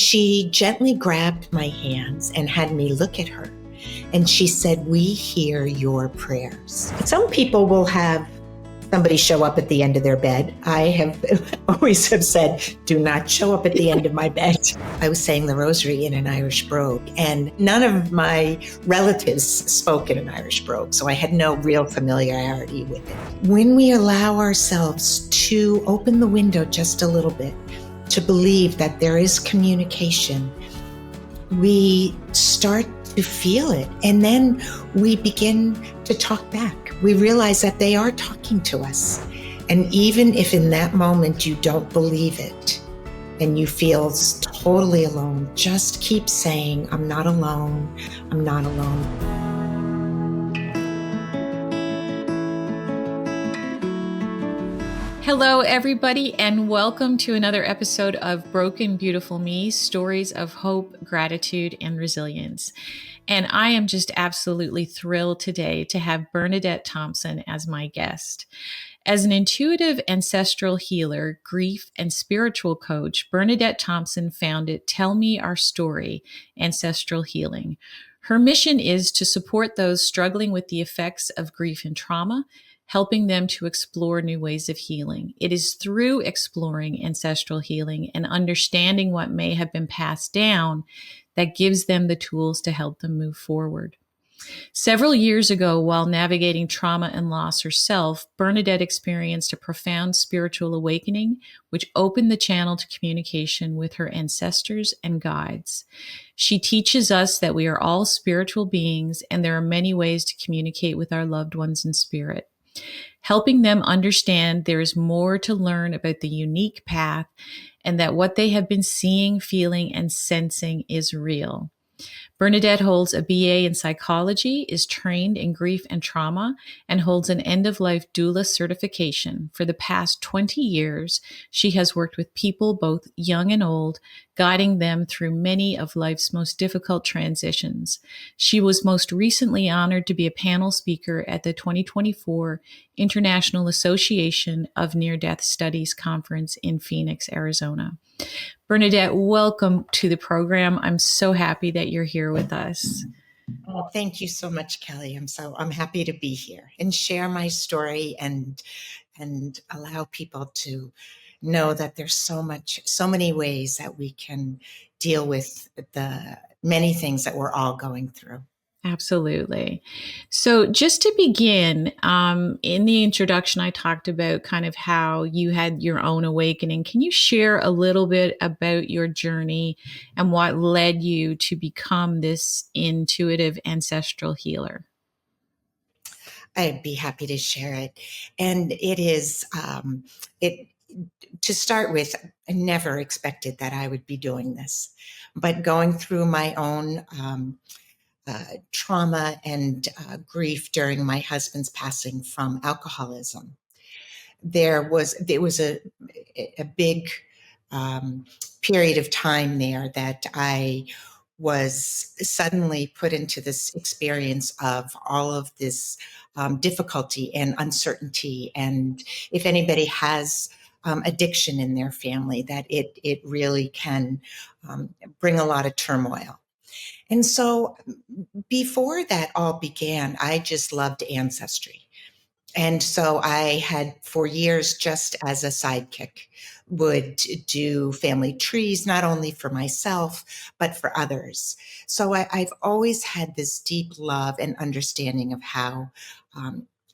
she gently grabbed my hands and had me look at her. And she said, "We hear your prayers." Some people will have somebody show up at the end of their bed. I have always have said, do not show up at the end of my bed. I was saying the rosary in an Irish brogue, and none of my relatives spoke in an Irish brogue, so I had no real familiarity with it. When we allow ourselves to open the window just a little bit, to believe that there is communication, we start to feel it, and then we begin to talk back. We realize that they are talking to us. And even if in that moment you don't believe it and you feel totally alone, just keep saying, "I'm not alone, I'm not alone." Hello, everybody, and welcome to another episode of Broken Beautiful Me, Stories of Hope, Gratitude, and Resilience. And I am just absolutely thrilled today to have Bernadette Thompson as my guest. As an intuitive ancestral healer, grief, and spiritual coach, Bernadette Thompson founded Tell Me Our Story, Ancestral Healing. Her mission is to support those struggling with the effects of grief and trauma, helping them to explore new ways of healing. It is through exploring ancestral healing and understanding what may have been passed down that gives them the tools to help them move forward. Several years ago, while navigating trauma and loss herself, Bernadette experienced a profound spiritual awakening, which opened the channel to communication with her ancestors and guides. She teaches us that we are all spiritual beings, and there are many ways to communicate with our loved ones in spirit, helping them understand there is more to learn about the unique path and that what they have been seeing, feeling, and sensing is real. Bernadette holds a BA in psychology, is trained in grief and trauma, and holds an end-of-life doula certification. For the past 20 years, she has worked with people both young and old, guiding them through many of life's most difficult transitions. She was most recently honored to be a panel speaker at the 2024 International Association of Near-Death Studies Conference in Phoenix, Arizona. Bernadette, welcome to the program. I'm so happy that you're here with us. Well, thank you so much, Kelly. I'm happy to be here and share my story and allow people to know that there's so many ways that we can deal with the many things that we're all going through. Absolutely. So just to begin, in the introduction, I talked about kind of how you had your own awakening. Can you share a little bit about your journey and what led you to become this intuitive ancestral healer? I'd be happy to share it. And it is, to start with, I never expected that I would be doing this, but going through my own trauma and grief during my husband's passing from alcoholism, there was a big period of time there that I was suddenly put into this experience of all of this difficulty and uncertainty. And if anybody has addiction in their family, that it really can bring a lot of turmoil. And so before that all began, I just loved Ancestry. And so I had, for years, just as a sidekick, would do family trees, not only for myself, but for others. So I've always had this deep love and understanding of how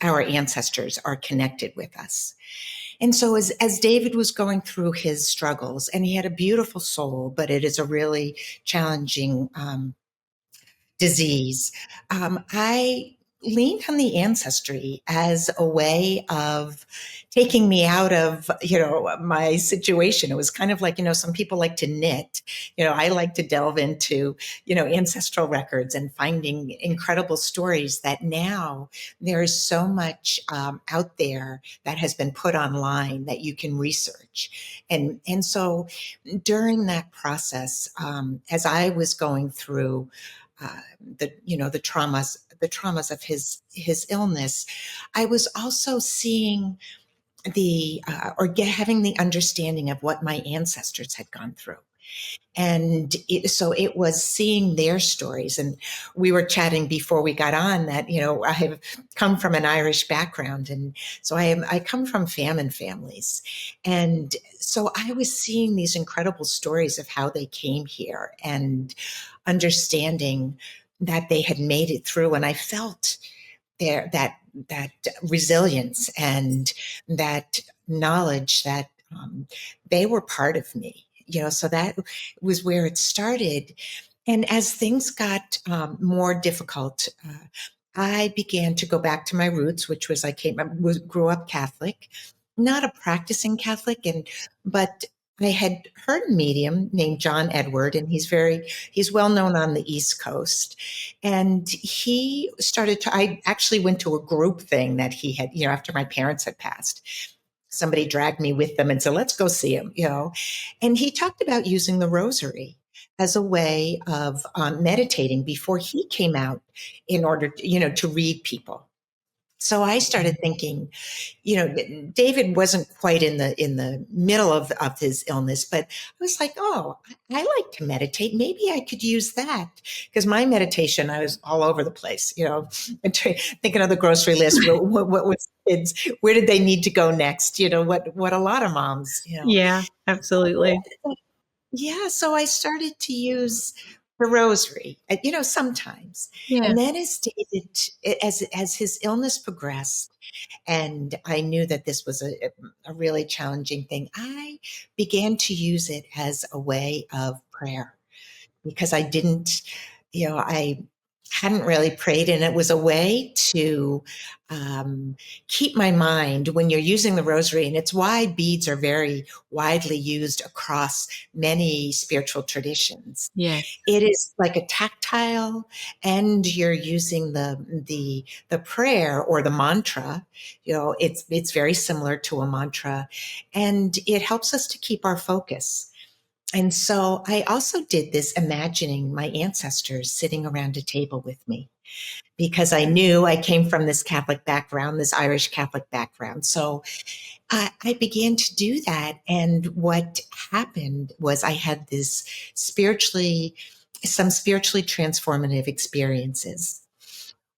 our ancestors are connected with us. And so as David was going through his struggles, and he had a beautiful soul, but it is a really challenging disease, I leaned on the ancestry as a way of taking me out of, my situation. It was kind of like, some people like to knit, I like to delve into, ancestral records and finding incredible stories that now there is so much out there that has been put online that you can research. And so during that process, as I was going through the traumas of his illness, I was also seeing having the understanding of what my ancestors had gone through. And so it was seeing their stories. And we were chatting before we got on that, I have come from an Irish background. And so I come from famine families. And so I was seeing these incredible stories of how they came here and understanding that they had made it through. And I felt that resilience and that knowledge that they were part of me. So that was where it started. And as things got more difficult, I began to go back to my roots, which was grew up Catholic, not a practicing Catholic, but I had heard a medium named John Edward, and he's well known on the East Coast. And I actually went to a group thing that he had, after my parents had passed. Somebody dragged me with them and said, let's go see him. And he talked about using the rosary as a way of meditating before he came out in order to read people. So I started thinking, David wasn't quite in the middle of his illness, but I was like, oh, I like to meditate. Maybe I could use that, because my meditation, I was all over the place, thinking of the grocery list. What was kids? Where did they need to go next? What a lot of moms, Yeah, absolutely. Yeah, so I started to use the rosary, sometimes. Yeah. And then as his illness progressed, and I knew that this was a really challenging thing, I began to use it as a way of prayer, because I hadn't really prayed, and it was a way to keep my mind when you're using the rosary. And it's why beads are very widely used across many spiritual traditions. Yes. It is like a tactile, and you're using the prayer or the mantra. It's very similar to a mantra, and it helps us to keep our focus. And so I also did this imagining my ancestors sitting around a table with me, because I knew I came from this Catholic background, this Irish Catholic background. So I began to do that. And what happened was I had some spiritually transformative experiences.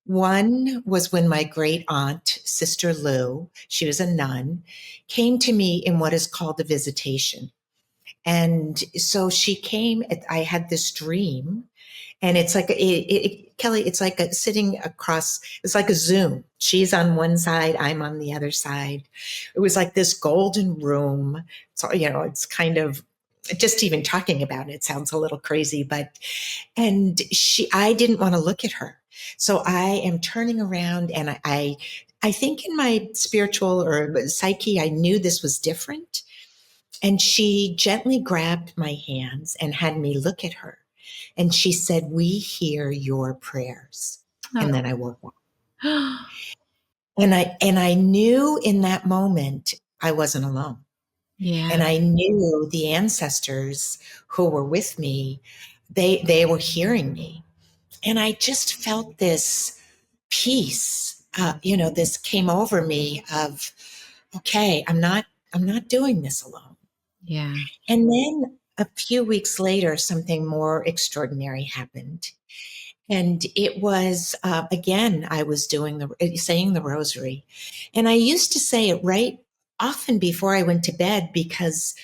One was when my great aunt, Sister Lou, she was a nun, came to me in what is called a visitation. And so she came, I had this dream, and it's like, Kelly, it's like sitting across, it's like a Zoom. She's on one side, I'm on the other side. It was like this golden room. So, it's kind of, just even talking about it sounds a little crazy, and I didn't want to look at her. So I am turning around, and I think in my spiritual or psyche, I knew this was different. And she gently grabbed my hands and had me look at her. And she said, "We hear your prayers." And then I woke up. Oh. And I knew in that moment I wasn't alone. Yeah. And I knew the ancestors who were with me, they were hearing me. And I just felt this peace, this came over me of, okay, I'm not doing this alone. Yeah. And then a few weeks later, something more extraordinary happened. And it was, again, I was saying the rosary. And I used to say it right often before I went to bed, because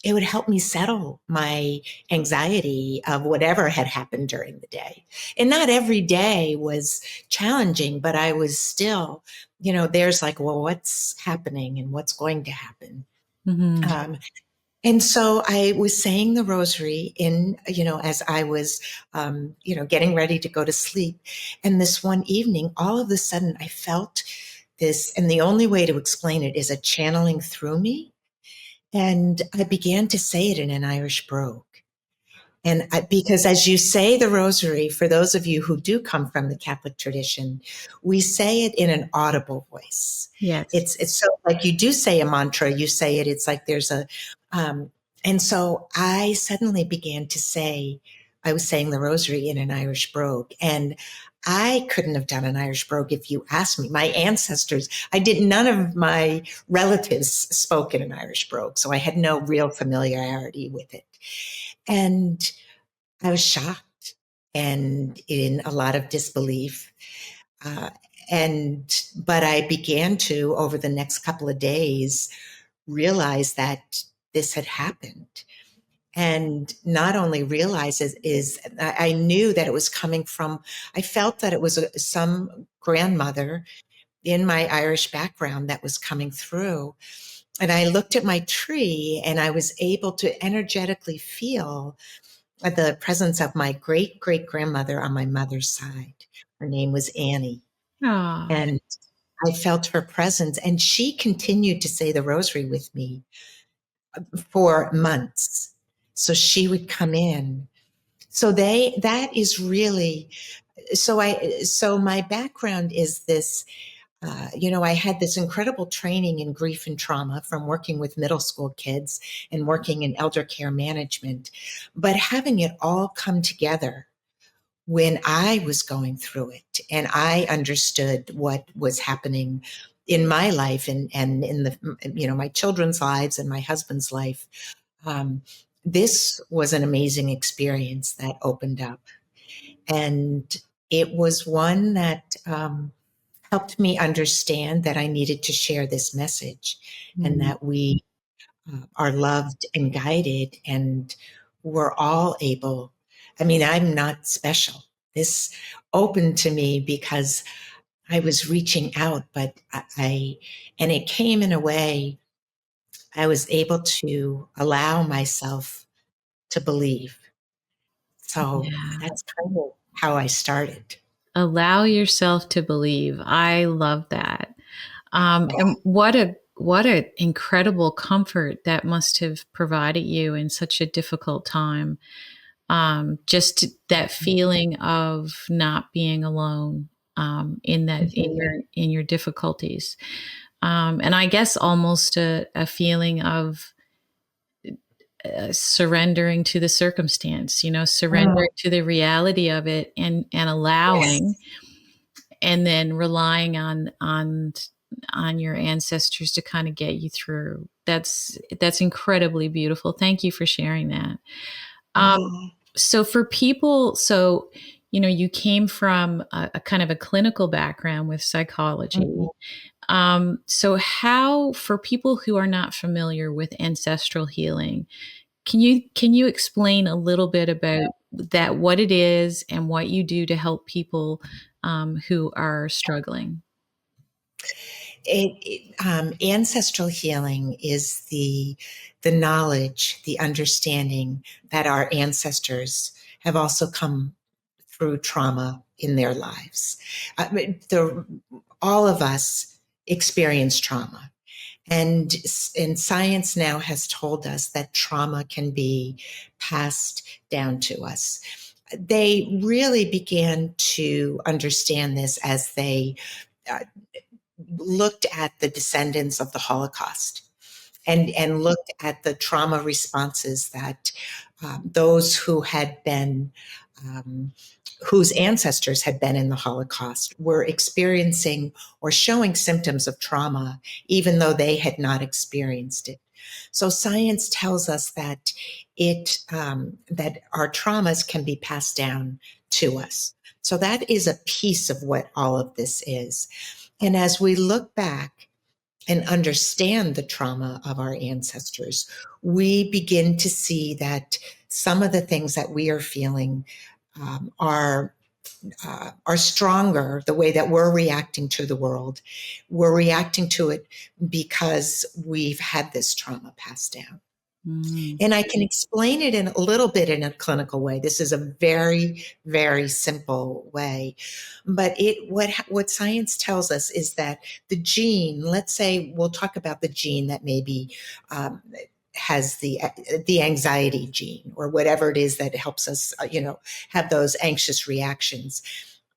it would help me settle my anxiety of whatever had happened during the day. And not every day was challenging, but I was still, there's like, well, what's happening and what's going to happen? Mm-hmm. And so I was saying the rosary as I was, getting ready to go to sleep. And this one evening, all of a sudden I felt this, and the only way to explain it is a channeling through me. And I began to say it in an Irish brogue. And because as you say the rosary, for those of you who do come from the Catholic tradition, we say it in an audible voice. Yes. It's so like you do say a mantra, you say it, it's like there's and so I suddenly began to say, I was saying the rosary in an Irish brogue, and I couldn't have done an Irish brogue if you asked me. My ancestors, none of my relatives spoke in an Irish brogue, so I had no real familiarity with it. And I was shocked and in a lot of disbelief. Uh, but I began to, over the next couple of days, realize that this had happened. And not only realize is I knew that it was coming from, I felt that it was some grandmother in my Irish background that was coming through. And I looked at my tree and I was able to energetically feel the presence of my great great grandmother on my mother's side. Her name was Annie. Oh, And I felt her presence. And she continued to say the rosary with me for months. So she would come in. That is really, so my background is this. I had this incredible training in grief and trauma from working with middle school kids and working in elder care management, but having it all come together when I was going through it and I understood what was happening in my life and in my children's lives and my husband's life. Um, this was an amazing experience that opened up. And it was one that helped me understand that I needed to share this message and mm, that we are loved and guided and we're all able. I mean, I'm not special. This opened to me because I was reaching out, but and it came in a way I was able to allow myself to believe. So yeah. that's kind of how I started. Allow yourself to believe. I love that. Yeah. And what a incredible comfort that must have provided you in such a difficult time. Just that feeling of not being alone in that Mhm. in your difficulties, and I guess almost a feeling of surrendering to the circumstance. Mm, Surrendering to the reality of it, and allowing, yes. and then relying on your ancestors to kind of get you through. That's incredibly beautiful. Thank you for sharing that. Um, Oh. so for people, you came from a kind of a clinical background with psychology. Mhm. So how, for people who are not familiar with ancestral healing, can you explain a little bit about that, what it is and what you do to help people who are struggling? Ancestral healing is the knowledge, the understanding that our ancestors have also come through trauma in their lives. All of us experience trauma. And science now has told us that trauma can be passed down to us. They really began to understand this as they uh, looked at the descendants of the Holocaust and looked at the trauma responses that those who had been um, whose ancestors had been in the Holocaust were experiencing or showing symptoms of trauma, even though they had not experienced it. So science tells us that that our traumas can be passed down to us. So that is a piece of what all of this is. And as we look back and understand the trauma of our ancestors, we begin to see that some of the things that we are feeling are stronger. The way that we're reacting to the world, we're reacting to it because we've had this trauma passed down. Mm, And I can explain it in a little bit in a clinical way. This is a very, very simple way. But what science tells us is that the gene, let's say we'll talk about the gene that maybe has the anxiety gene or whatever it is that helps us, have those anxious reactions.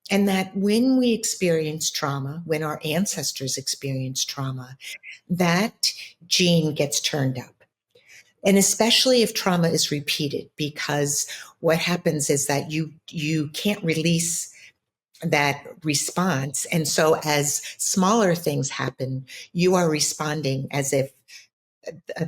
And that when we experience trauma, when our ancestors experience trauma, that gene gets turned up. And especially if trauma is repeated, because what happens is that you can't release that response. And so as smaller things happen, you are responding as if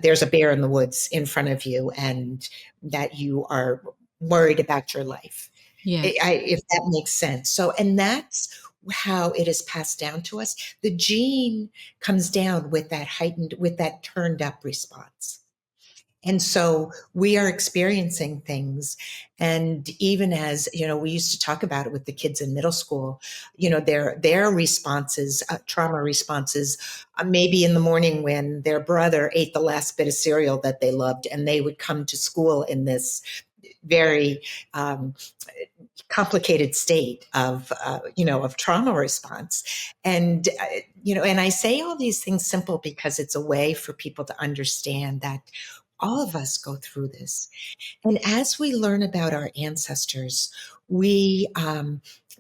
there's a bear in the woods in front of you and that you are worried about your life. Yes. If that makes sense. So, and that's how it is passed down to us. The gene comes down with that heightened, with that turned up response. And so we are experiencing things. And even as, we used to talk about it with the kids in middle school, their responses, trauma responses, maybe in the morning when their brother ate the last bit of cereal that they loved, and they would come to school in this very complicated state of trauma response. And, and I say all these things simple because it's a way for people to understand that all of us go through this. And as we learn about our ancestors, we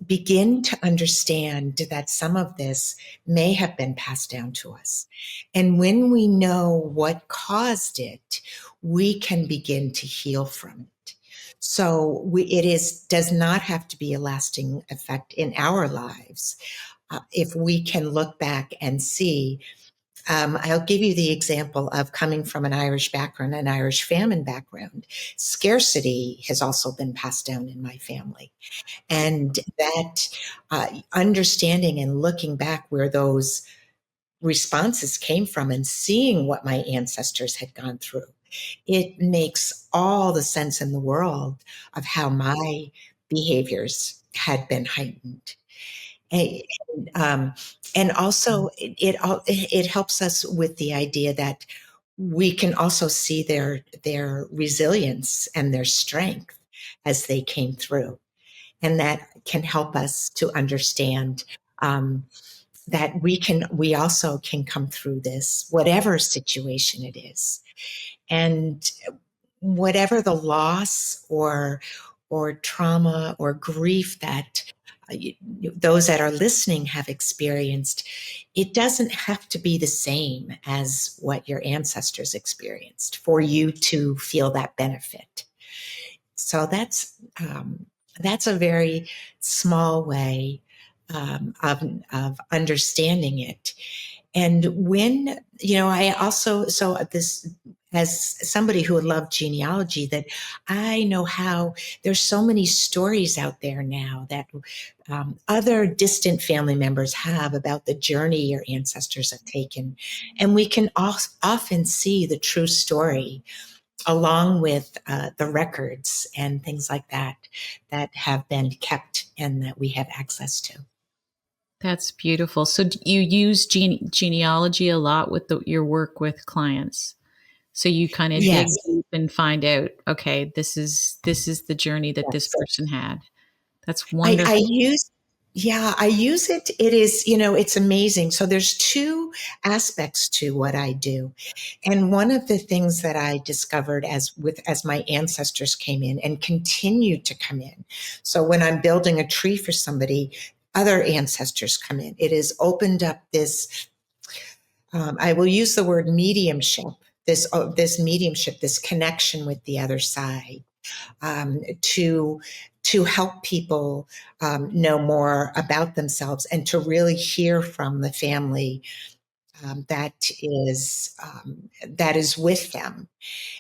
begin to understand that some of this may have been passed down to us. And when we know what caused it, we can begin to heal from it. So does not have to be a lasting effect in our lives. If we can look back and see, I'll give you the example of coming from an Irish background, an Irish famine background. Scarcity has also been passed down in my family. And that understanding and looking back where those responses came from and seeing what my ancestors had gone through, it makes all the sense in the world of how my behaviors had been heightened. And, and also, it helps us with the idea that we can also see their resilience and their strength as they came through, and that can help us to understand that we also can come through this, whatever situation it is, and whatever the loss or trauma or grief that those that are listening have experienced, it doesn't have to be the same as what your ancestors experienced for you to feel that benefit. So that's a very small way of understanding it. And when, I also, so this, as somebody who loved genealogy, that I know how there's so many stories out there now that other distant family members have about the journey your ancestors have taken. And we can often see the true story along with the records and things like that that have been kept and that we have access to. That's beautiful. So you use genealogy a lot with your work with clients. So you kind of dig Yes. deep and find out, okay, this is the journey that this Yes. person had. That's I, wonderful. I use, yeah, I use it. It is, it's amazing. So there's two aspects to what I do. And one of the things that I discovered as my ancestors came in and continue to come in. So when I'm building a tree for somebody, other ancestors come in. It has opened up this, I will use the word mediumship, this mediumship, this connection with the other side, to help people know more about themselves and to really hear from the family that is with them.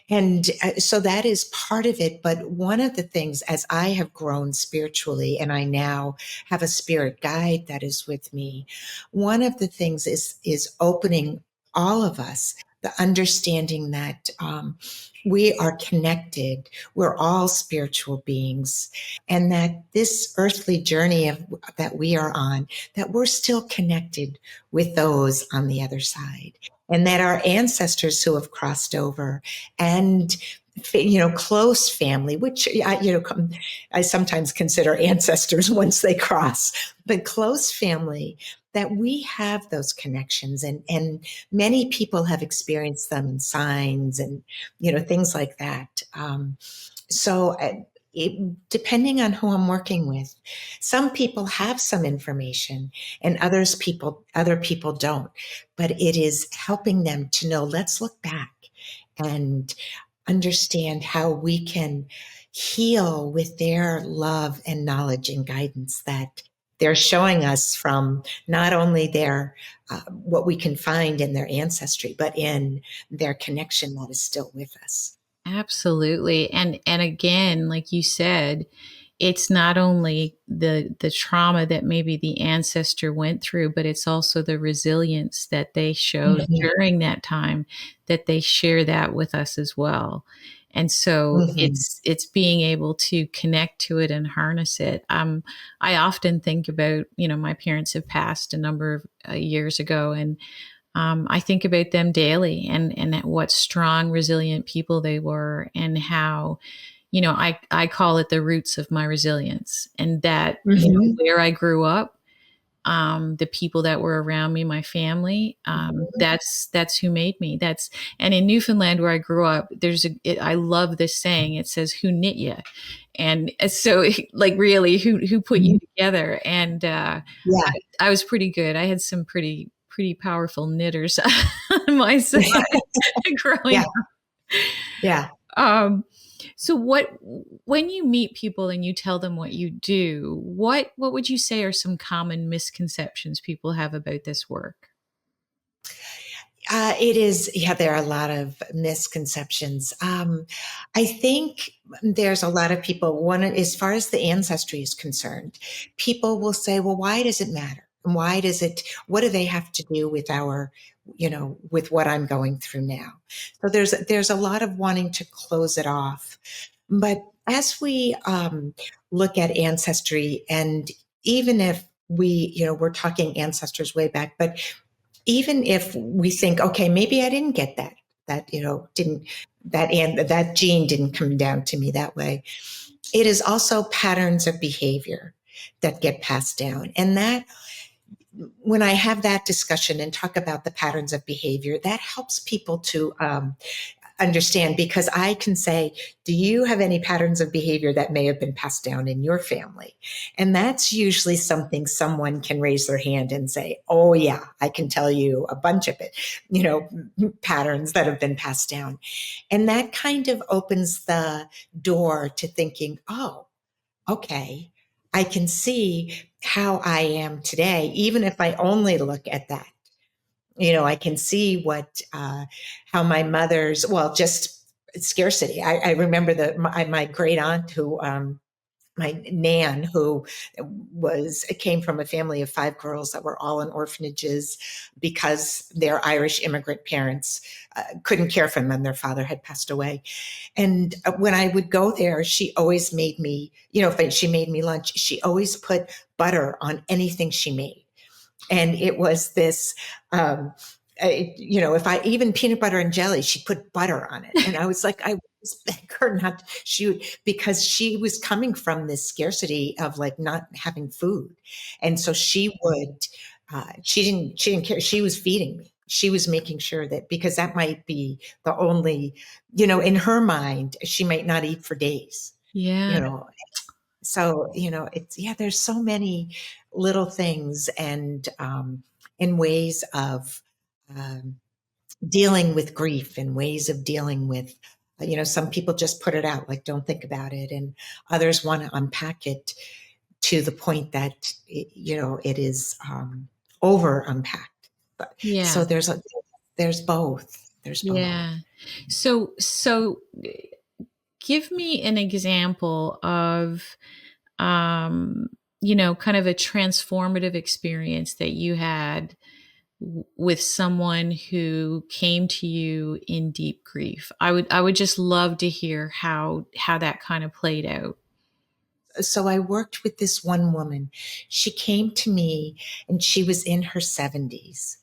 And so that is part of it. But one of the things, as I have grown spiritually and I now have a spirit guide that is with me, one of the things is opening all of us the understanding that we are connected. We're all spiritual beings, and that this earthly journey that we are on, that we're still connected with those on the other side, and that our ancestors who have crossed over and close family, which I sometimes consider ancestors once they cross, but close family, that we have those connections, and many people have experienced them in signs and things like that. So depending on who I'm working with, some people have some information and other people don't, but it is helping them to know, let's look back and understand how we can heal with their love and knowledge and guidance that they're showing us from not only their what we can find in their ancestry, but in their connection that is still with us. Absolutely. And again, like you said, it's not only the trauma that maybe the ancestor went through, but it's also the resilience that they showed Mm-hmm. during that time, that they share that with us as well. And so Mm-hmm. it's being able to connect to it and harness it. I often think about, my parents have passed a number of years ago, and I think about them daily, and what strong, resilient people they were, and how, I call it the roots of my resilience, and that, Mm-hmm. where I grew up, the people that were around me, my family, that's who made me. And in Newfoundland, where I grew up, I love this saying. It says, "Who knit you?" And so, like, really, who put you together? And Yeah. I was pretty good. I had some pretty powerful knitters on my side growing Yeah. up. Yeah. Um, so when you meet people and you tell them what you do, what would you say are some common misconceptions people have about this work? It is, yeah, there are a lot of misconceptions. I think there's a lot of people, one, as far as the ancestry is concerned, people will say, well, why does it matter? And why does it, what do they have to do with our, with what I'm going through now? So there's a lot of wanting to close it off. But as we look at ancestry, and even if we're talking ancestors way back, but even if we think, okay, maybe I didn't get that, didn't, that gene didn't come down to me that way. It is also patterns of behavior that get passed down. And that, when I have that discussion and talk about the patterns of behavior, that helps people to understand, because I can say, do you have any patterns of behavior that may have been passed down in your family? And that's usually something someone can raise their hand and say, oh, yeah, I can tell you a bunch of it, patterns that have been passed down. And that kind of opens the door to thinking, oh, okay, I can see how I am today, even if I only look at that. I can see how my mother's, well, just scarcity. I remember my great aunt who, my nan, who came from a family of 5 girls that were all in orphanages because their Irish immigrant parents couldn't care for them and their father had passed away. And when I would go there, she always made me, if she made me lunch, she always put butter on anything she made. And it was this, if I even peanut butter and jelly, she put butter on it. And I was like, I was beg her not, because she was coming from this scarcity of like not having food. And so she didn't care. She was feeding me. She was making sure that, because that might be the only, in her mind, she might not eat for days, Yeah. you know, so it's, yeah, there's so many little things and ways of um, dealing with grief, and ways of dealing with some people just put it out, like don't think about it, and others want to unpack it to the point that it is over unpacked. But Yeah. so there's both. Yeah. So give me an example of, um, kind of a transformative experience that you had with someone who came to you in deep grief. I would just love to hear how that kind of played out. So I worked with this one woman. She came to me and she was in her 70s.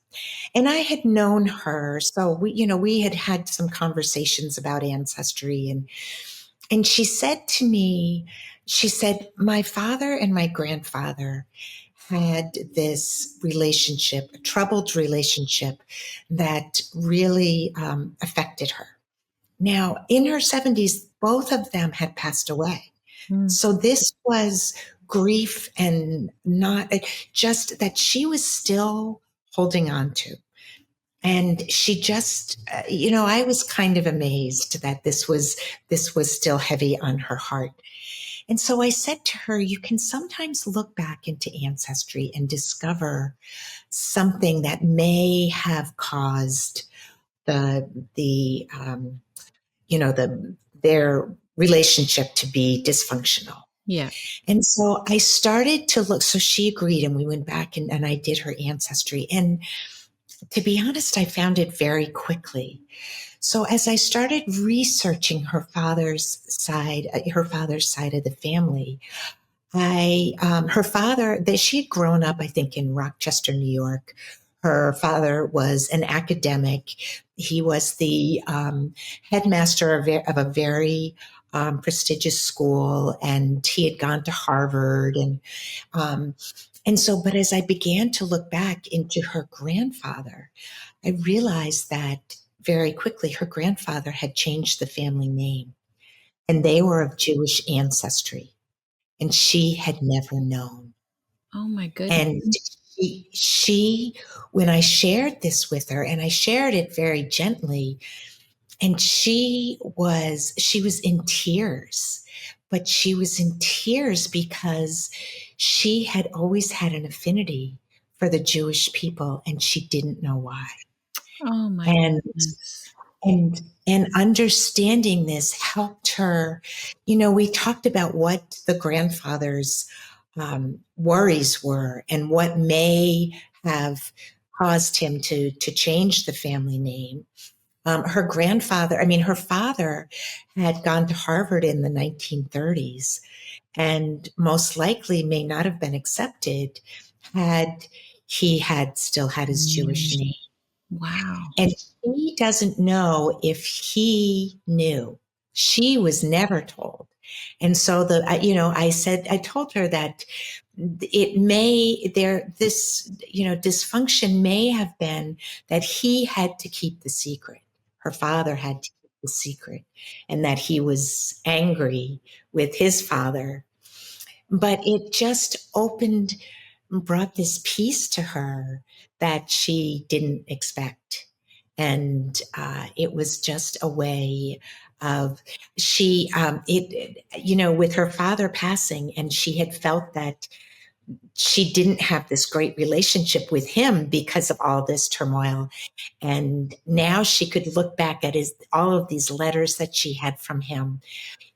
And I had known her. So we had had some conversations about ancestry, and she said to me, she said, my father and my grandfather had this relationship, a troubled relationship that really affected her. Now, in her 70s, both of them had passed away. Mm. So this was grief, and not just that she was still holding on to. And she just, I was kind of amazed that this was still heavy on her heart. And so I said to her, you can sometimes look back into Ancestry and discover something that may have caused the their relationship to be dysfunctional. Yeah. And so I started to look. So she agreed, and we went back and I did her Ancestry. And to be honest, I found it very quickly. So as I started researching her father's side of the family, her father, that she had grown up, I think, in Rochester, New York. Her father was an academic. He was the headmaster of a very prestigious school, and he had gone to Harvard. Um, and so, but as I began to look back into her grandfather, I realized that very quickly her grandfather had changed the family name, and they were of Jewish ancestry, and she had never known. Oh my goodness. And she, when I shared this with her, and I shared it very gently, and she was in tears, but she was in tears because she had always had an affinity for the Jewish people, and she didn't know why. Oh my And goodness. and understanding this helped her. We talked about what the grandfather's worries were and what may have caused him to change the family name. Her father had gone to Harvard in the 1930s, and most likely may not have been accepted had he had still had his Jewish Mm, name. wow. And she doesn't know if he knew. She was never told. And so I told her that dysfunction may have been that he had to keep the secret. Her father had to keep the secret, and that he was angry with his father. But it just brought this peace to her that she didn't expect. And it was just a way of with her father passing, and she had felt that she didn't have this great relationship with him because of all this turmoil. And now she could look back at all of these letters that she had from him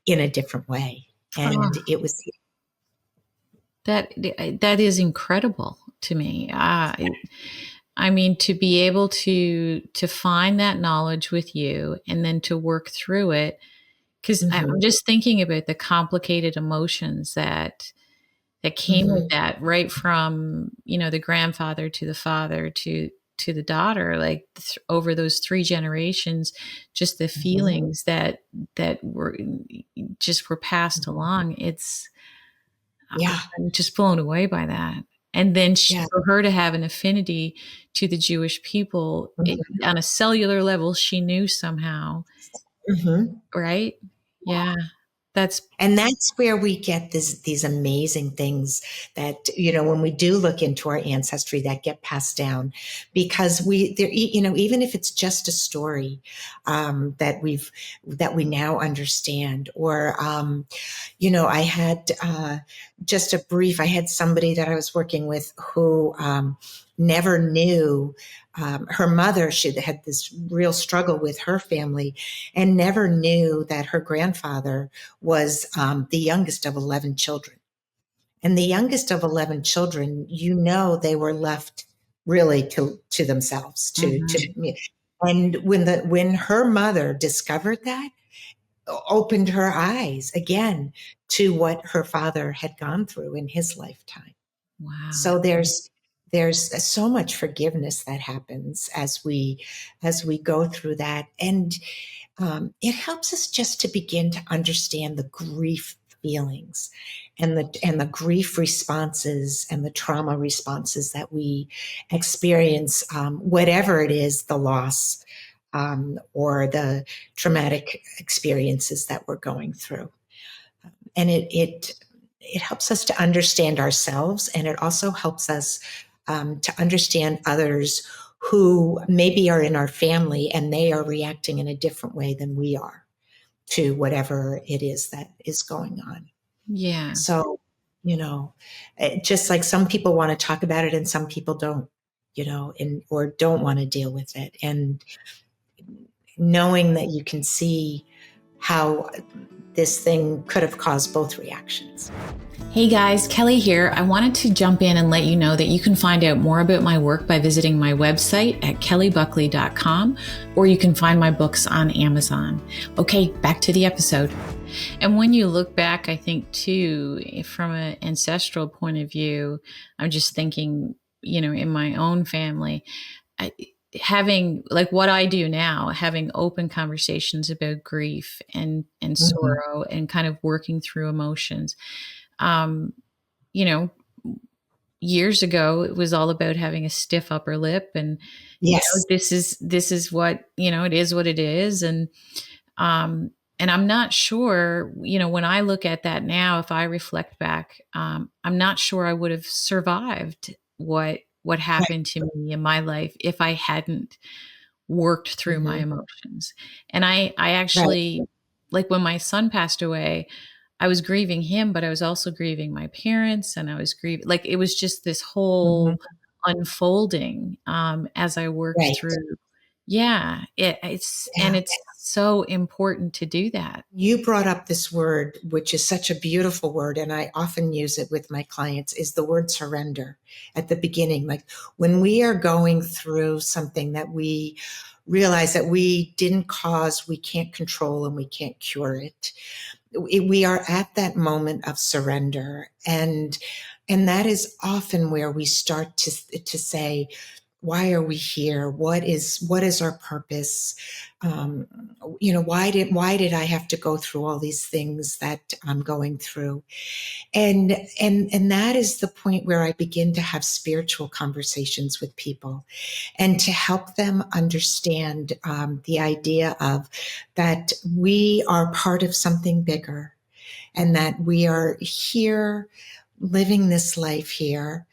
in a different way. And Oh, it was, that is incredible to me. I mean, to be able to find that knowledge with you and then to work through it, because I'm mhm, just thinking about the complicated emotions that came with mhm, that, right from the grandfather to the father to the daughter, like over those three generations, just the mhm, feelings that were passed mhm. along. It's Yeah, I'm just blown away by that. And then yeah. for her to have an affinity to the Jewish people, Mhm, on a cellular level, she knew somehow, mhm. right? Yeah, that's And that's where we get these amazing things that, when we do look into our ancestry, that get passed down, because even if it's just a story that we now understand. Or I had I had somebody that I was working with who never knew. Her mother, she had this real struggle with her family, and never knew that her grandfather was the youngest of 11 children. And the youngest of 11 children, they were left really to themselves, mhm. and when her mother discovered that, opened her eyes again to what her father had gone through in his lifetime. Wow. So there's so much forgiveness that happens as we go through that. And it helps us just to begin to understand the grief feelings and the grief responses and the trauma responses that we experience, whatever it is, the loss, or the traumatic experiences that we're going through. And it helps us to understand ourselves, and it also helps us to understand others who maybe are in our family and they are reacting in a different way than we are to whatever it is that is going on. Yeah. So, you know, just like some people want to talk about it and some people don't, and or don't want to deal with it. And knowing that you can see how this thing could have caused both reactions. Hey guys, Kelly here. I wanted to jump in and let you know that you can find out more about my work by visiting my website at kellybuckley.com, or you can find my books on Amazon. Okay, back to the episode. And when you look back, I think too, from an ancestral point of view, I'm just thinking, in my own family, having like what I do now, having open conversations about grief and Mm-hmm. sorrow and kind of working through emotions. Um, you know, Years ago, it was all about having a stiff upper lip, and Yes. this is what it is what it is, um, and I'm not sure. When I look at that now, if I reflect back, I'm not sure I would have survived what Right. happened to me in my life if I hadn't worked through my Mm-hmm. emotions. And I Right. actually, like when my son passed away, I was grieving him, but I was also grieving my parents, and I was grieving, like it was just this Mm-hmm. whole unfolding as I worked Right. through. Yeah, it's Yeah. and it's so important to do that. You brought up this word, which is such a beautiful word, and I often use it with my clients, is the word surrender at the beginning. Like when we are going through something that we realize that we didn't cause, we can't control, and we can't cure it. We are at that moment of surrender. And that is often where we start to say, why are we here? What is our purpose? Um, why did I have to go through all these things that I'm going through? And that is the point where I begin to have spiritual conversations with people and to help them understand the idea of that we are part of something bigger and that we are here living this life here.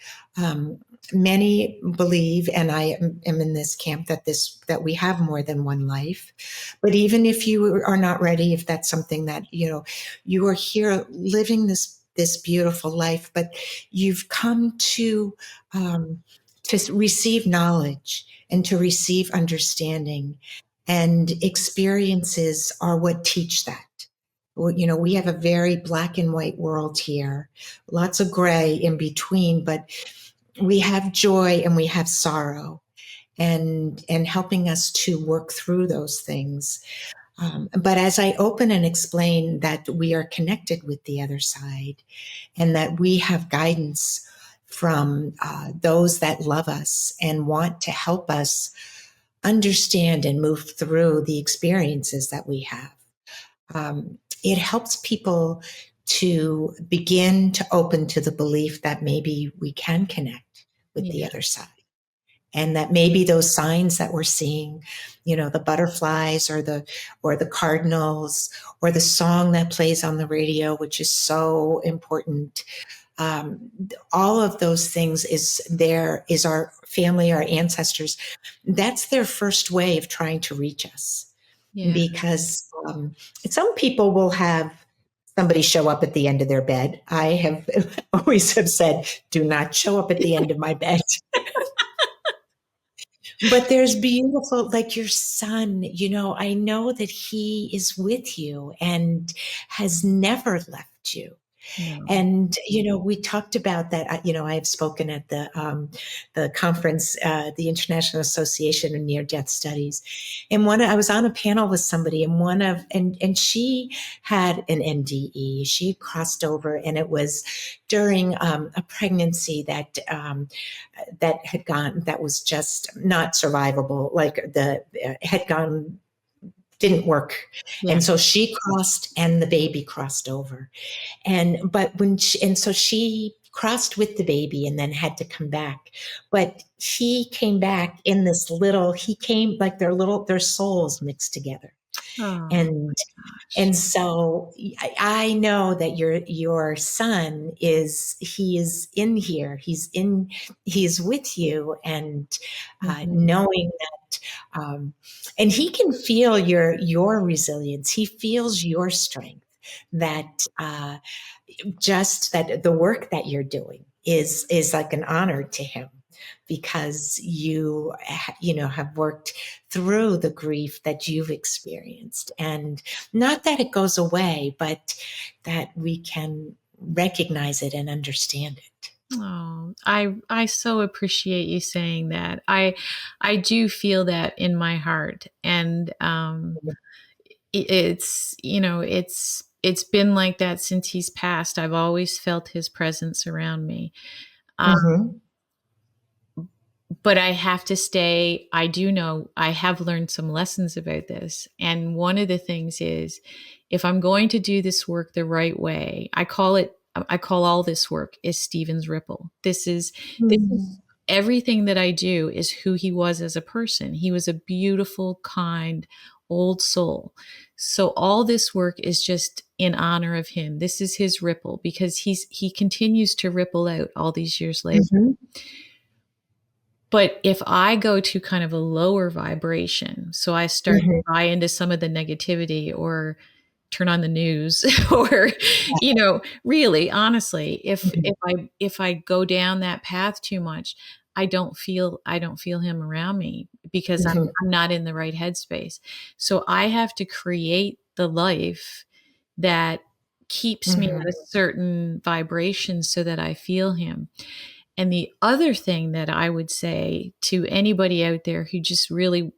Many believe, and I am in this camp, that we have more than one life. But even if you are not ready, if that's something that you are here living this beautiful life, but you've come to receive knowledge and to receive understanding, and experiences are what teach that. We have a very black and white world here, lots of gray in between, but we have joy and we have sorrow, and helping us to work through those things. But as I open and explain that we are connected with the other side and that we have guidance from those that love us and want to help us understand and move through the experiences that we have, it helps people to begin to open to the belief that maybe we can connect with the Yeah. other side. And that maybe those signs that we're seeing, the butterflies or the cardinals or the song that plays on the radio, which is so important. All of those things is our family, our ancestors. That's their first way of trying to reach us, Yeah. because some people will have somebody show up at the end of their bed. I have always have said, do not show up at the end of my bed. But there's beautiful, like your son, I know that he is with you and has never left you. No. And we talked about that. I have spoken at the conference, the International Association of Near Death Studies, and I was on a panel with somebody, and she had an NDE. She crossed over, and it was during a pregnancy that was just not survivable. Like the had gone didn't work, Yeah. and so she crossed, and the baby crossed over. So she crossed with the baby and then had to come back. But he came back in he came like their souls mixed together. Oh And gosh. and so I know that your son he is in here. He's with you, and Mhm. knowing that, and he can feel your resilience. He feels your strength. that just that the work that you're doing is like an honor to him, because you know have worked through the grief that you've experienced, and not that it goes away, but that we can recognize it and understand it. Oh, I so appreciate you saying that. I do feel that in my heart, and it's it's been like that since he's passed. I've always felt his presence around me. Um, Mm-hmm. but I have to stay. I do know I have learned some lessons about this. And one of the things is, if I'm going to do this work the right way, I call all this work is Stephen's ripple. This is Mm-hmm. everything that I do is who he was as a person. He was a beautiful, kind, old soul. So all this work is just in honor of him. This is his ripple, because he continues to ripple out all these years later. Mm-hmm. But if I go to kind of a lower vibration, so I start to Mm-hmm. buy into some of the negativity, or turn on the news, or really honestly, if I go down that path too much, I don't feel him around me, because I'm, Mm-hmm. I'm not in the right headspace. So I have to create the life that keeps me Mm-hmm. at a certain vibration so that I feel him. And the other thing that I would say to anybody out there who just really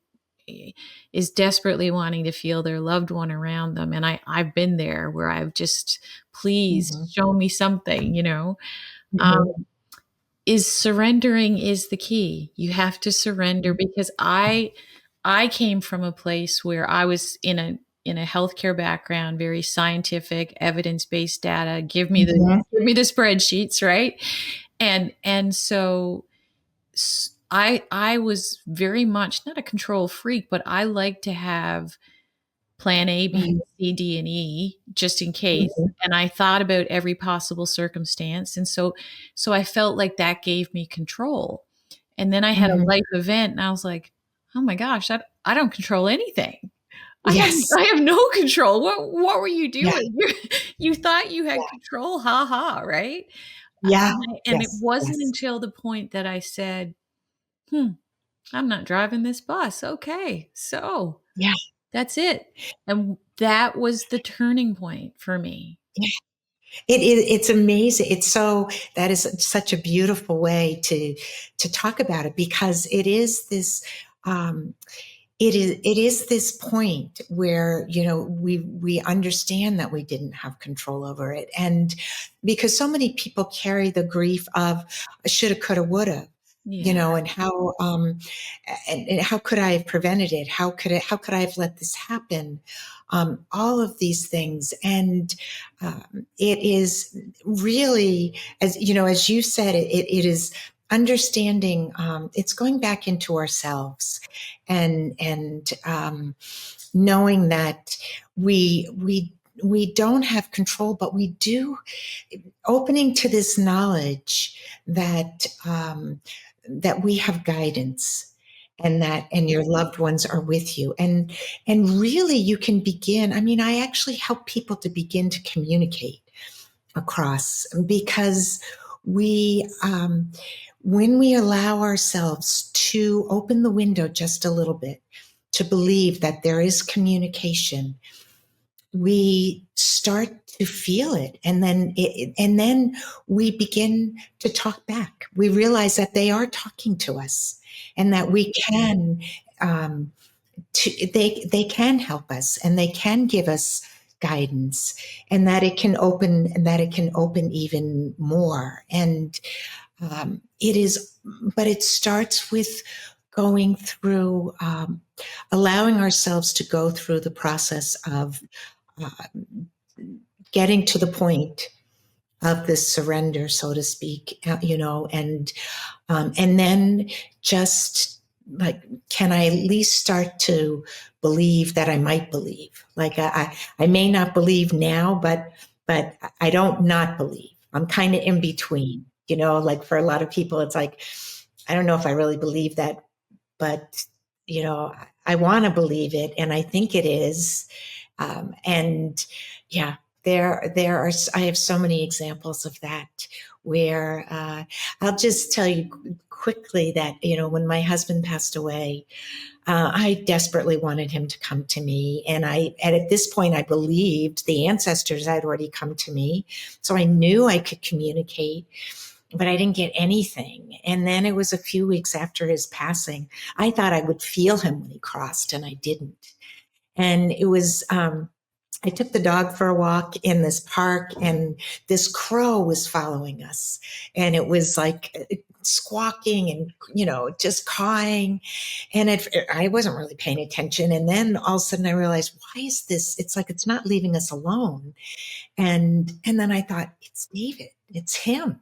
is desperately wanting to feel their loved one around them, and I've been there, where I've just, please Mm-hmm. show me something, um, Mm-hmm. is surrendering is the key. You have to surrender, because I came from a place where I was in a healthcare background, very scientific, evidence-based data. Mm-hmm. Give me the spreadsheets, right? And so I was very much not a control freak, but I like to have plan A, B, Mm-hmm. C, D, and E just in case. Mm-hmm. And I thought about every possible circumstance. And so I felt like that gave me control. And then I had a Mm-hmm. life event, and I was like, oh my gosh, I don't control anything. I have Yes. I have no control. What were you Yeah. doing? You thought you had control, ha ha, right? Yeah. And it Yes. wasn't Yes. until the point that I said, "Hmm, I'm not driving this bus. Okay, so Yeah. that's it." And that was the turning point for me. Yeah. It's amazing. It's so that is such a beautiful way to talk about it, because it is this um, it is this point where we understand that we didn't have control over it, and because so many people carry the grief of shoulda, coulda, woulda, Yeah. and how could I have prevented it? How could I have let this happen? All of these things, and it is really, as you said, it is understanding. It's going back into ourselves, and knowing that we don't have control, but we do, opening to this knowledge that we have guidance, and your loved ones are with you, and really you can begin. I mean, I actually help people to begin to communicate across, because we when we allow ourselves to open the window just a little bit to believe that there is communication, we start to feel it, and then we begin to talk back. We realize that they are talking to us, and that we can they can help us, and they can give us guidance, and that it can open even more. And it is but it starts with going through allowing ourselves to go through the process of uh, getting to the point of this surrender, so to speak, and then just like, can I at least start to believe that I might believe? Like I may not believe now, but I don't not believe. I'm kind of in between. Like for a lot of people, it's like, I don't know if I really believe that, but I want to believe it, and I think it is. And yeah, I have so many examples of that where I'll just tell you quickly that, when my husband passed away, I desperately wanted him to come to me. And at this point, I believed the ancestors had already come to me. So I knew I could communicate, but I didn't get anything. And then it was a few weeks after his passing. I thought I would feel him when he crossed, and I didn't. And it was, I took the dog for a walk in this park, and this crow was following us. And it was like squawking and, just cawing. And I wasn't really paying attention. And then all of a sudden I realized, why is this? It's like it's not leaving us alone. And then I thought, it's David, it's him.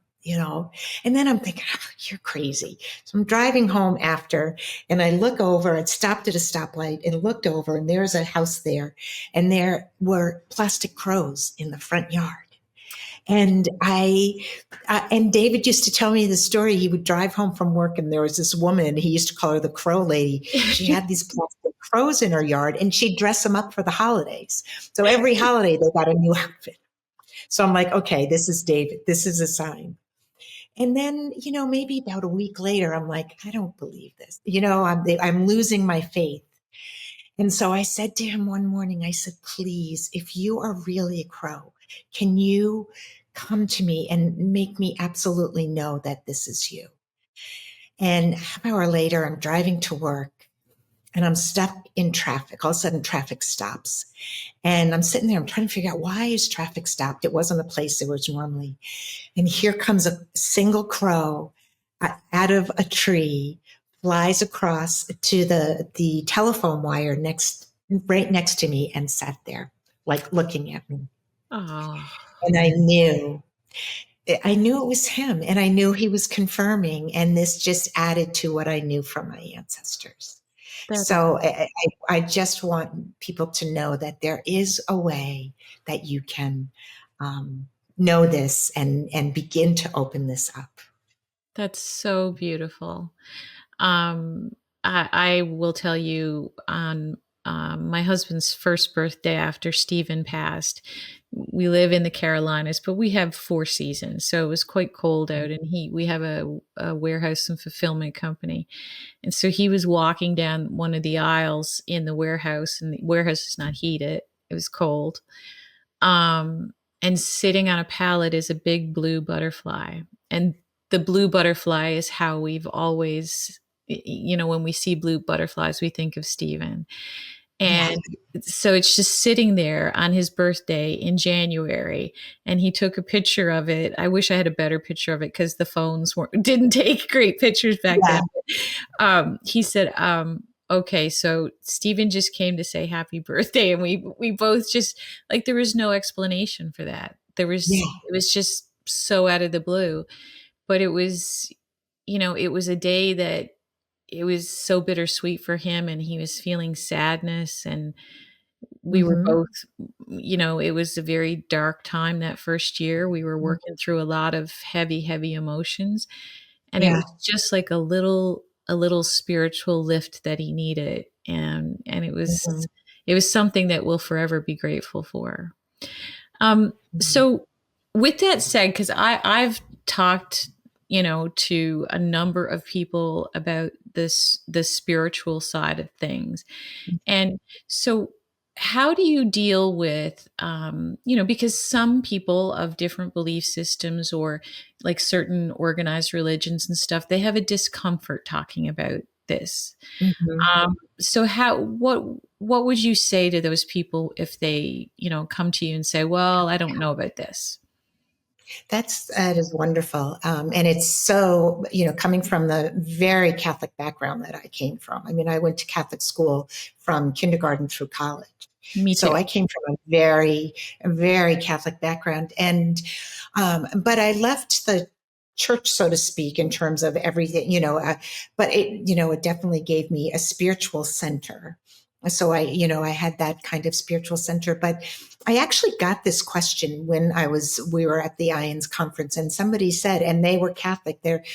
And then I'm thinking, oh, you're crazy. So I'm driving home after, and I look over. I'd stopped at a stoplight and looked over, and there's a house there, and there were plastic crows in the front yard. And and David used to tell me the story. He would drive home from work, and there was this woman. He used to call her the crow lady. She had these plastic crows in her yard, and she'd dress them up for the holidays. So every holiday they got a new outfit. So I'm like, okay, this is David. This is a sign. And then, maybe about a week later, I'm like, I don't believe this. I'm losing my faith. And so I said to him one morning, I said, please, if you are really a crow, can you come to me and make me absolutely know that this is you? And a half hour later, I'm driving to work, and I'm stuck in traffic. All of a sudden, traffic stops. And I'm sitting there, I'm trying to figure out, why is traffic stopped? It wasn't a place it was normally. And here comes a single crow out of a tree, flies across to the telephone wire right next to me, and sat there, like looking at me. Oh, And I knew it was him, and I knew he was confirming. And this just added to what I knew from my ancestors. that is, So I just want people to know that there is a way that you can know this and begin to open this up. that's so beautiful. Um, I will tell you on my husband's first birthday after Stephen passed. We live in the Carolinas, but we have 4 seasons, so it was quite cold out. And we have a warehouse and fulfillment company, and so he was walking down one of the aisles in the warehouse, and the warehouse is not heated. It was cold. Um, and sitting on a pallet is a big blue butterfly, and the blue butterfly is how we've always, when we see blue butterflies, we think of Stephen. Yeah. And so it's just sitting there on his birthday in January, and he took a picture of it. I wish I had a better picture of it because the phones didn't take great pictures back Yeah. then. He said, okay, so Stephen just came to say happy birthday. And we both just, like, there was no explanation for that. Yeah. It was just so out of the blue, but it was, it was a day that it was so bittersweet for him, and he was feeling sadness, and we were Mm-hmm. both, it was a very dark time that first year. We were working through a lot of heavy emotions, and it Yeah. was just like a little spiritual lift that he needed. And Mm-hmm. it was something that we'll forever be grateful for. So with that said, because I've talked, to a number of people about the spiritual side of things. And so how do you deal with, because some people of different belief systems, or like certain organized religions and stuff, they have a discomfort talking about this. Mm-hmm. So what would you say to those people if they, come to you and say, well, I don't know about this? That is wonderful. And it's so, coming from the very Catholic background that I came from. I mean, I went to Catholic school from kindergarten through college. Me So too. I came from a very Catholic background. But I left the church, so to speak, in terms of everything, but it definitely gave me a spiritual center. So I had that kind of spiritual center. But I actually got this question when we were at the IANS conference, and somebody said, and they were Catholic there.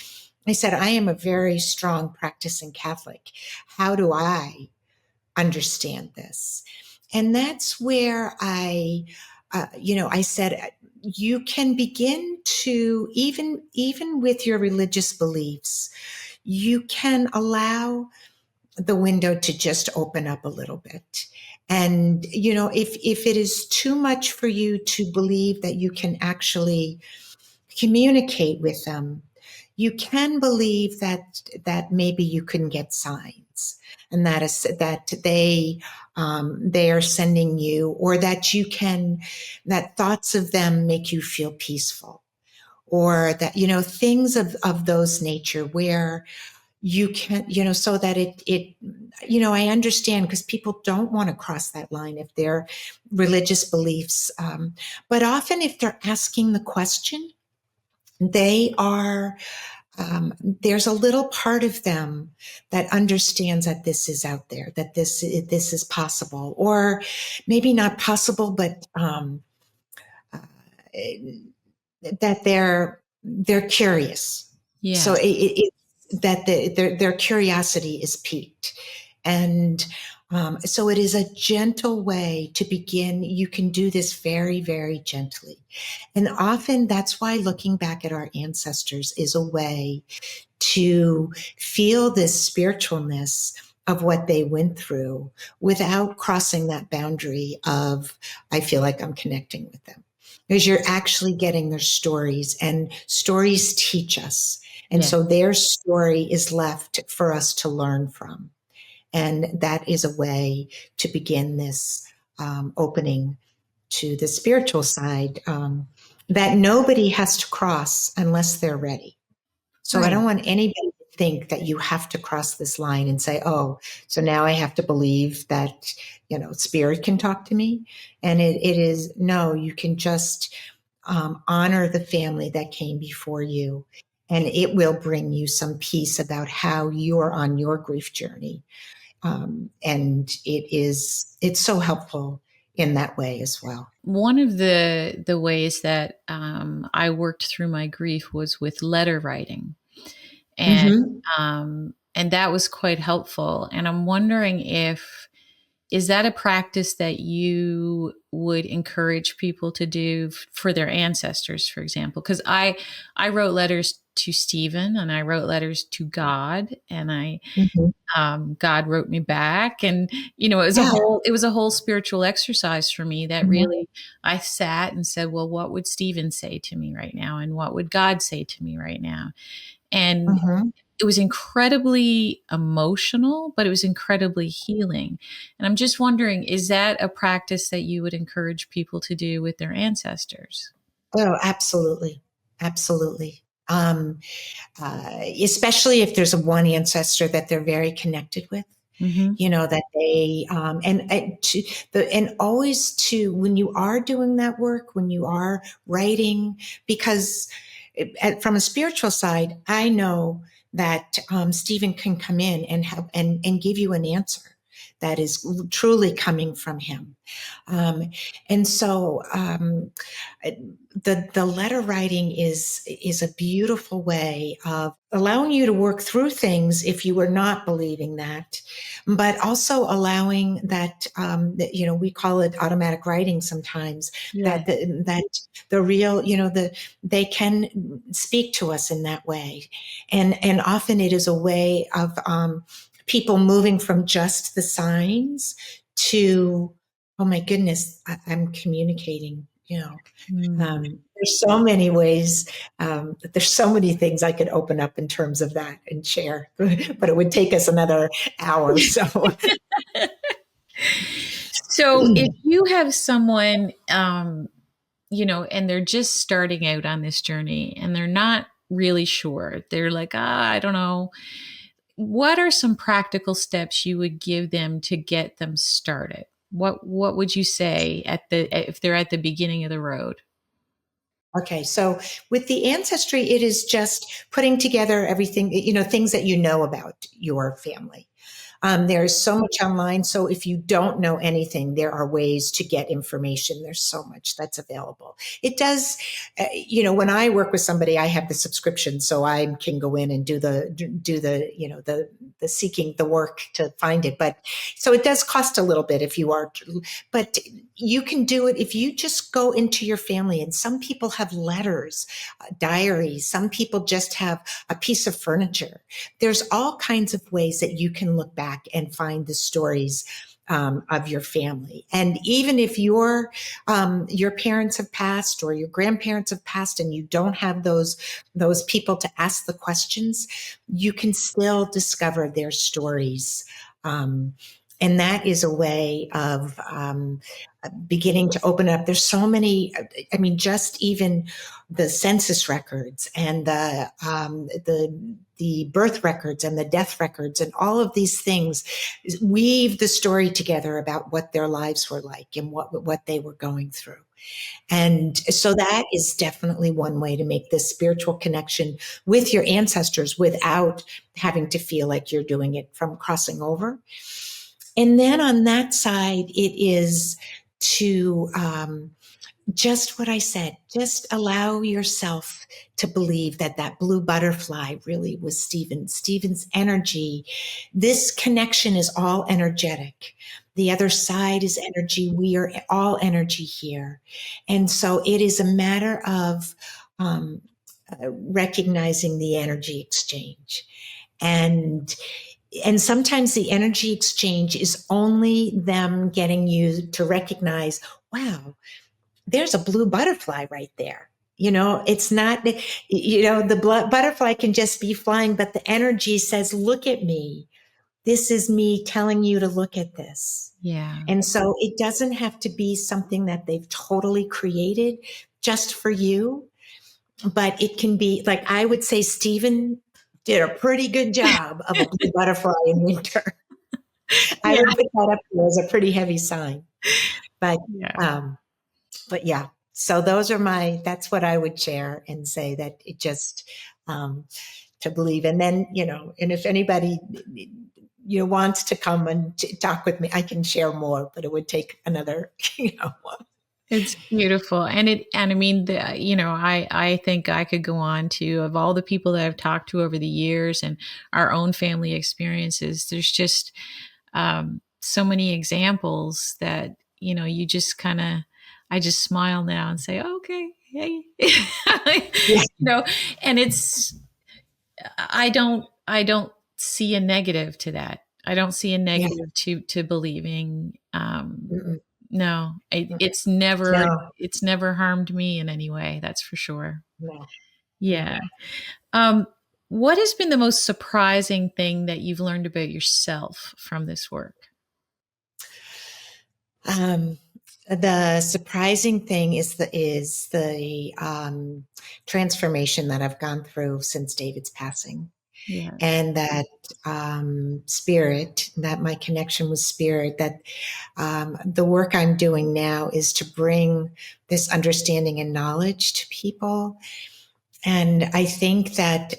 I said, I am a very strong practicing Catholic. How do I understand this? And that's where I I said, you can begin to, even with your religious beliefs, you can allow the window to just open up a little bit. And, if it is too much for you to believe that you can actually communicate with them, you can believe that maybe you can get signs, and that they are sending you, or that thoughts of them make you feel peaceful, or that things of those nature, where you can, so that it I understand, because people don't want to cross that line if they're religious beliefs, but often if they're asking the question, they are there's a little part of them that understands that this is out there, that this is possible, or maybe not possible, but uh, that they're curious. So Yeah. that their curiosity is piqued, and so it is a gentle way to begin. You can do this very, very gently, and often that's why looking back at our ancestors is a way to feel this spiritualness of what they went through without crossing that boundary of, I feel like I'm connecting with them. Because you're actually getting their stories, and stories teach us. And Yeah. so their story is left for us to learn from. And that is a way to begin this opening to the spiritual side, that nobody has to cross unless they're ready. So I don't Right. want anybody to think that you have to cross this line and say, oh, so now I have to believe that, spirit can talk to me. And it is, no, you can just honor the family that came before you. And it will bring you some peace about how you're on your grief journey. And it's so helpful in that way as well. One of the ways that I worked through my grief was with letter writing, and Mm-hmm. that was quite helpful. And I'm wondering, if is that a practice that you would encourage people to do for their ancestors, for example? Because I wrote letters to Stephen, and I wrote letters to God, and Mm-hmm. God wrote me back, and Yeah. it was a whole spiritual exercise for me, that Mm-hmm. really I sat and said, well, what would Stephen say to me right now, and what would God say to me right now? And Mm-hmm. it was incredibly emotional, but it was incredibly healing. And I'm just wondering, is that a practice that you would encourage people to do with their ancestors? Oh, absolutely. Absolutely. Especially if there's a one ancestor that they're very connected with, Hmm. that they, and always to, when you are doing that work, when you are writing, because from a spiritual side, I know that Stephen can come in and have, and give you an answer that is truly coming from him. Um, and so, the letter writing is a beautiful way of allowing you to work through things if you were not believing that, but also allowing that we call it automatic writing sometimes, Yeah. that the real, they can speak to us in that way, and often it is a way of people moving from just the signs to, oh my goodness, I'm communicating, Mm. there's so many ways. There's so many things I could open up in terms of that and share, but it would take us another hour. So, So if you have someone, and they're just starting out on this journey, and they're not really sure, they're like, I don't know, what are some practical steps you would give them to get them started? What would you say if they're at the beginning of the road? okay, so with the ancestry, it is just putting together everything, things that you know about your family. There's so much online. So if you don't know anything, there are ways to get information. There's so much that's available. It does, when I work with somebody, I have the subscription, so I can go in and do the seeking the work to find it. But so it does cost a little bit if you are, but you can do it if you just go into your family. And some people have letters, diaries. Some people just have a piece of furniture. There's all kinds of ways that you can look back and find the stories of your family. And even if your parents have passed or your grandparents have passed and you don't have those people to ask the questions, you can still discover their stories. And that is a way of beginning to open up. There's so many. I mean, just even the census records and the birth records and the death records and all of these things weave the story together about what their lives were like and what they were going through. And so that is definitely one way to make this spiritual connection with your ancestors without having to feel like you're doing it from crossing over. And then on that side, it is to just what I said, just allow yourself to believe that blue butterfly really was Stephen's energy. This connection is all energetic. The other side is energy. We are all energy here. And so it is a matter of recognizing the energy exchange. And sometimes the energy exchange is only them getting you to recognize, wow, there's a blue butterfly right there. It's not, the butterfly can just be flying, but the energy says, look at me. This is me telling you to look at this. Yeah. And so it doesn't have to be something that they've totally created just for you, but it can be like, I would say Stephen did a pretty good job of a blue butterfly in winter. I Yeah. would put that up there as a pretty heavy sign. But Yeah. but yeah, so that's what I would share and say, that it just to believe. And then, and if anybody wants to come and talk with me, I can share more, but it would take another It's beautiful. And I mean, I think I could go on to, of all the people that I've talked to over the years and our own family experiences, there's just so many examples that, you just I just smile now and say, oh, okay, hey, yeah, and I don't see a negative to that. I don't see a yeah. negative to believing. Mm-mm. No, Mm-mm. it's never No, it's never harmed me in any way. That's for sure. no, no. Yeah. Um, what has been the most surprising thing that you've learned about yourself from this work? Um, the surprising thing is the transformation that I've gone through since David's passing. Yes. And that spirit, that my connection with spirit, that the work I'm doing now is to bring this understanding and knowledge to people. And I think that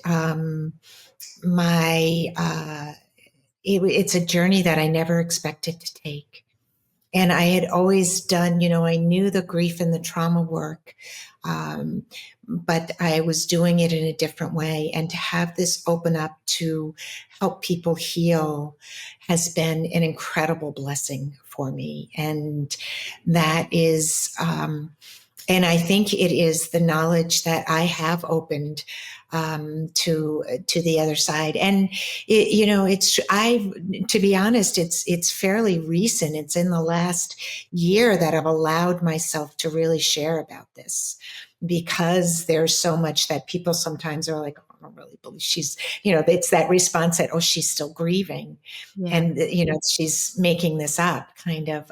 it's a journey that I never expected to take. And I had always done, I knew the grief and the trauma work, um, but I was doing it in a different way. And to have this open up to help people heal has been an incredible blessing for me. And that is, and I think it is the knowledge that I have opened to the other side. And to be honest, it's fairly recent. It's in the last year that I've allowed myself to really share about this, because there's so much that people sometimes are like, oh, I don't really believe she's, it's that response that, oh, she's still grieving. Yeah. And, she's making this up kind of.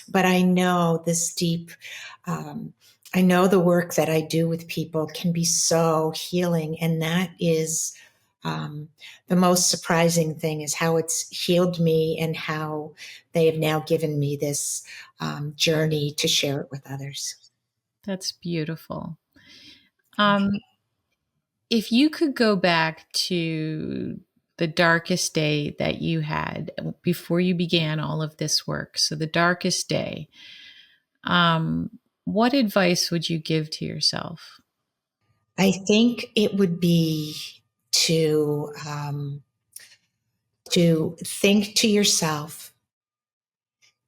But I know this deep, I know the work that I do with people can be so healing. And that is the most surprising thing, is how it's healed me and how they have now given me this journey to share it with others. That's beautiful. Um, if you could go back to the darkest day that you had before you began all of this work. So the darkest day, what advice would you give to yourself? I think it would be to um, to think to yourself,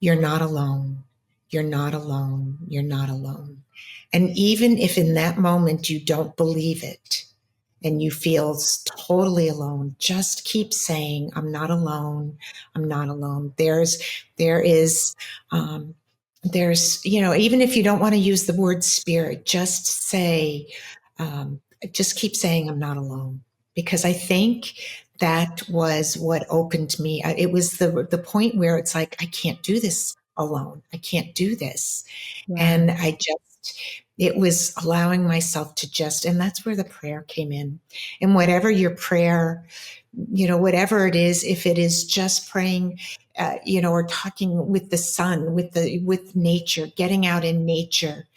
you're not alone. You're not alone. You're not alone. And even if in that moment you don't believe it and you feel totally alone, just keep saying, I'm not alone. I'm not alone. There is, even if you don't want to use the word spirit, just say, um, just keep saying, I'm not alone. Because I think that was what opened me. It was the point where it's like, I can't do this alone. I can't do this. Yeah. And it was allowing myself to and that's where the prayer came in. And whatever your prayer, whatever it is, if it is just praying, or talking with the sun, with nature, getting out in nature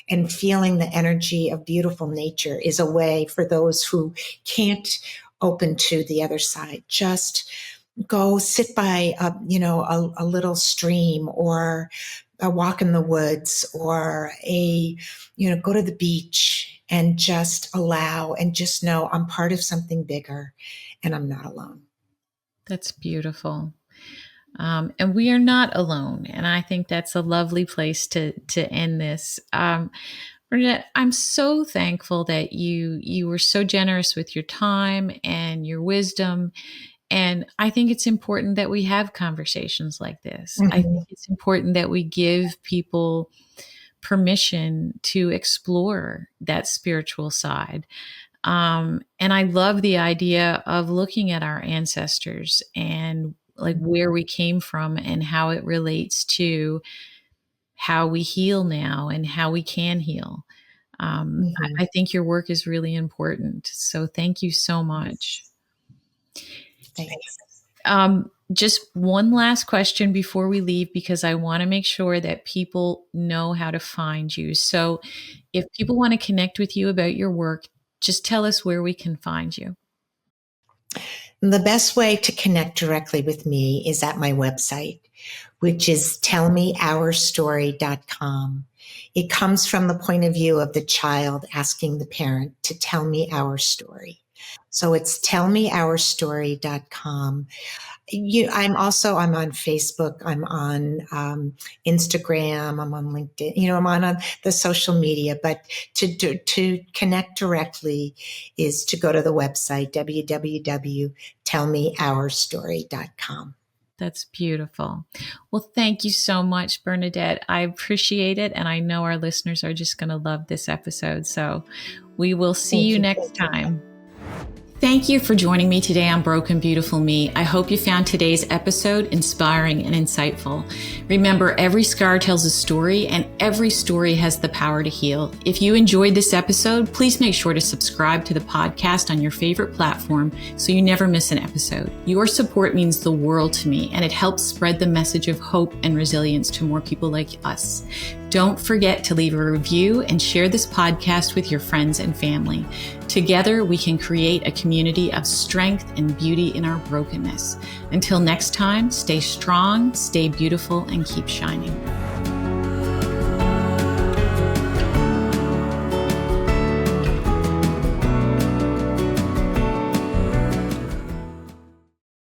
and feeling the energy of beautiful nature is a way for those who can't open to the other side. Just go sit by a little stream, or a walk in the woods, or go to the beach and just allow and just know I'm part of something bigger and I'm not alone. That's beautiful. And we are not alone. And I think that's a lovely place to end this. Bernadette, I'm so thankful that you were so generous with your time and your wisdom. And I think it's important that we have conversations like this. I think it's important that we give people permission to explore that spiritual side. And I love the idea of looking at our ancestors and like where we came from and how it relates to how we heal now and how we can heal. I think your work is really important. So thank you so much. Thanks. Just one last question before we leave, because I want to make sure that people know how to find you. So if people want to connect with you about your work, just tell us where we can find you. The best way to connect directly with me is at my website, which is tellmeourstory.com. It comes from the point of view of the child asking the parent to tell me our story. So it's tellmeourstory.com. I'm on Facebook. I'm on Instagram. I'm on LinkedIn. I'm on the social media. But to connect directly is to go to the website, www.tellmeourstory.com. That's beautiful. Well, thank you so much, Bernadette. I appreciate it. And I know our listeners are just going to love this episode. So we will see you next time. Thank you for joining me today on Broken Beautiful Me. I hope you found today's episode inspiring and insightful. Remember, every scar tells a story, and every story has the power to heal. If you enjoyed this episode, please make sure to subscribe to the podcast on your favorite platform so you never miss an episode. Your support means the world to me, and it helps spread the message of hope and resilience to more people like us. Don't forget to leave a review and share this podcast with your friends and family. Together, we can create a community of strength and beauty in our brokenness. Until next time, stay strong, stay beautiful, and keep shining.